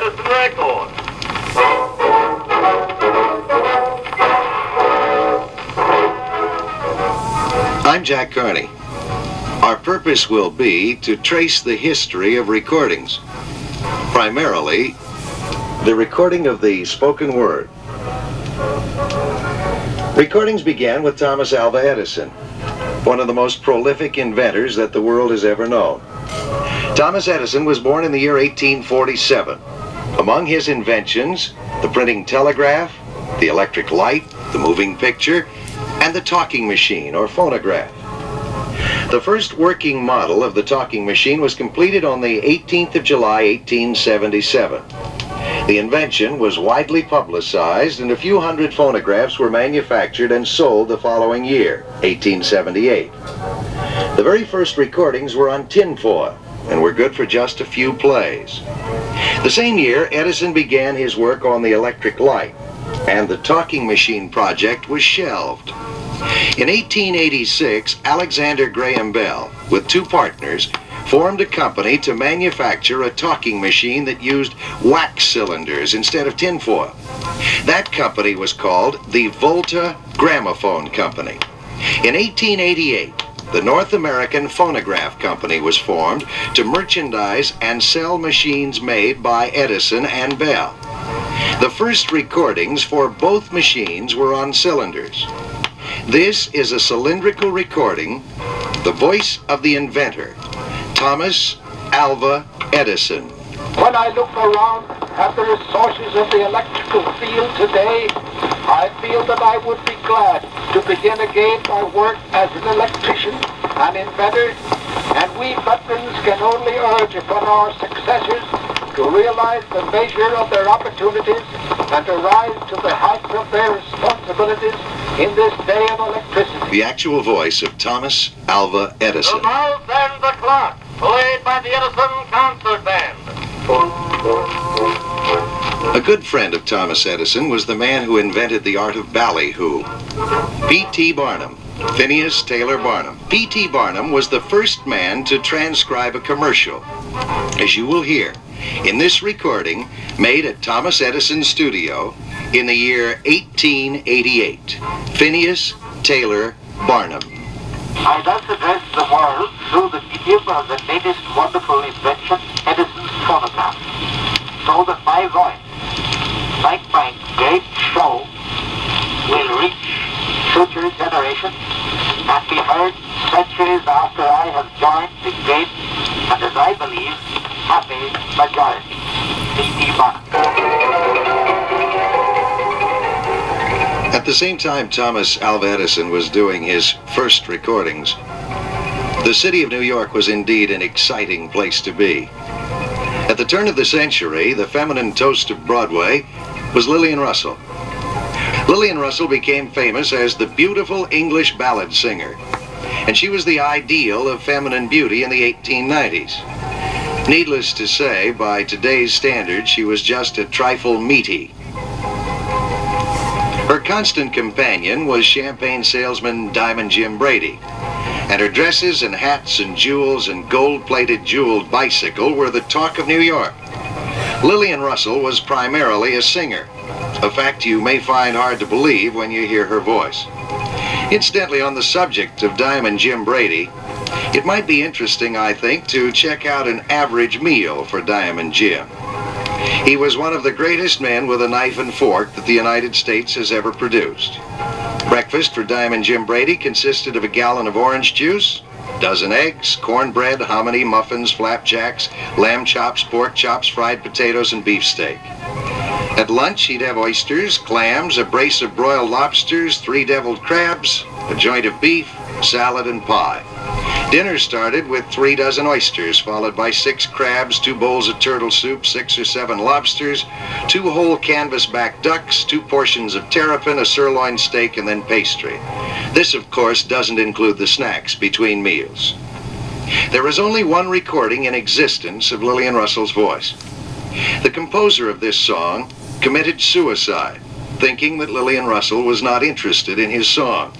Edison record. I'm Jack Carney. Our purpose will be to trace the history of recordings, primarily the recording of the spoken word. Recordings began with Thomas Alva Edison, one of the most prolific inventors that the world has ever known. Thomas Edison was born in the year 1847. Among his inventions, the printing telegraph, the electric light, the moving picture, and the talking machine or phonograph. The first working model of the talking machine was completed on the 18th of July, 1877. The invention was widely publicized, and a few hundred phonographs were manufactured and sold the following year, 1878. The very first recordings were on tinfoil and were good for just a few plays. The same year, Edison began his work on the electric light, and the talking machine project was shelved. In 1886, Alexander Graham Bell, with two partners, formed a company to manufacture a talking machine that used wax cylinders instead of tinfoil. That company was called the Volta Gramophone Company. In 1888, the North American Phonograph Company was formed to merchandise and sell machines made by Edison and Bell. The first recordings for both machines were on cylinders. This is a cylindrical recording, the voice of the inventor, Thomas Alva Edison. When I look around at the resources of the electrical field today, I feel that I would be glad to begin again my work as an electrician and inventor, and we veterans can only urge upon our successors to realize the measure of their opportunities and to rise to the height of their responsibilities in this day of electricity. The actual voice of Thomas Alva Edison. The mouse and the clock, played by the Edison Concert Band. A good friend of Thomas Edison was the man who invented the art of ballyhoo, P.T. Barnum, Phineas Taylor Barnum. P.T. Barnum was the first man to transcribe a commercial, as you will hear in this recording made at Thomas Edison's studio in the year 1888. Phineas Taylor Barnum. I thus address the world through the medium of the latest wonderful invention, Edison's phonograph, so that my voice, like my great show, will reach future generations and be heard centuries after I have joined the great and, as I believe, happy majority. P.T. Barnum. At the same time Thomas Alva Edison was doing his first recordings, the city of New York was indeed an exciting place to be. At the turn of the century, the feminine toast of Broadway was Lillian Russell. Lillian Russell became famous as the beautiful English ballad singer, and she was the ideal of feminine beauty in the 1890s. Needless to say, by today's standards, she was just a trifle meaty. Her constant companion was champagne salesman Diamond Jim Brady, and her dresses and hats and jewels and gold-plated jeweled bicycle were the talk of New York. Lillian Russell was primarily a singer, a fact you may find hard to believe when you hear her voice. Incidentally, on the subject of Diamond Jim Brady, it might be interesting, I think, to check out an average meal for Diamond Jim. He was one of the greatest men with a knife and fork that the United States has ever produced. Breakfast for Diamond Jim Brady consisted of a gallon of orange juice, a dozen eggs, cornbread, hominy, muffins, flapjacks, lamb chops, pork chops, fried potatoes, and beefsteak. At lunch, he'd have oysters, clams, a brace of broiled lobsters, 3 deviled crabs, a joint of beef, salad, and pie. Dinner started with 3 dozen oysters, followed by 6 crabs, 2 bowls of turtle soup, 6 or 7 lobsters, 2 whole canvasback ducks, 2 portions of terrapin, a sirloin steak, and then pastry. This, of course, doesn't include the snacks between meals. There is only one recording in existence of Lillian Russell's voice. The composer of this song committed suicide, thinking that Lillian Russell was not interested in his song.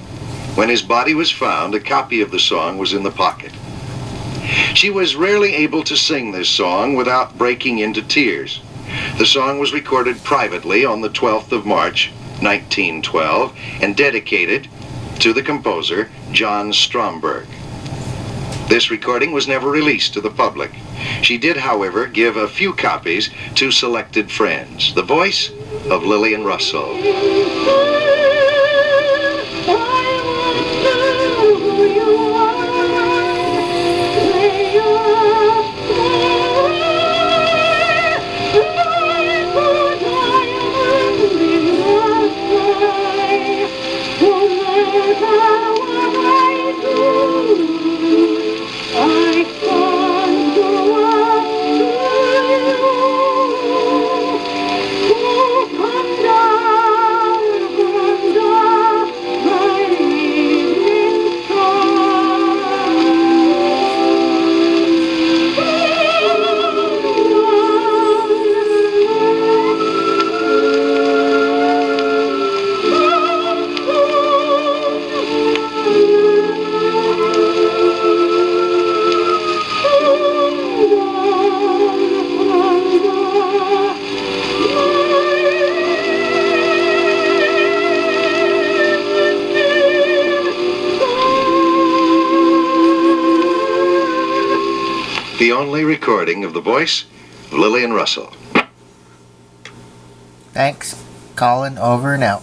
When his body was found, a copy of the song was in the pocket. She was rarely able to sing this song without breaking into tears. The song was recorded privately on the 12th of March, 1912, and dedicated to the composer, John Stromberg. This recording was never released to the public. She did, however, give a few copies to selected friends. The voice of Lillian Russell. The only recording of the voice of Lillian Russell. Thanks. Colin, over and out.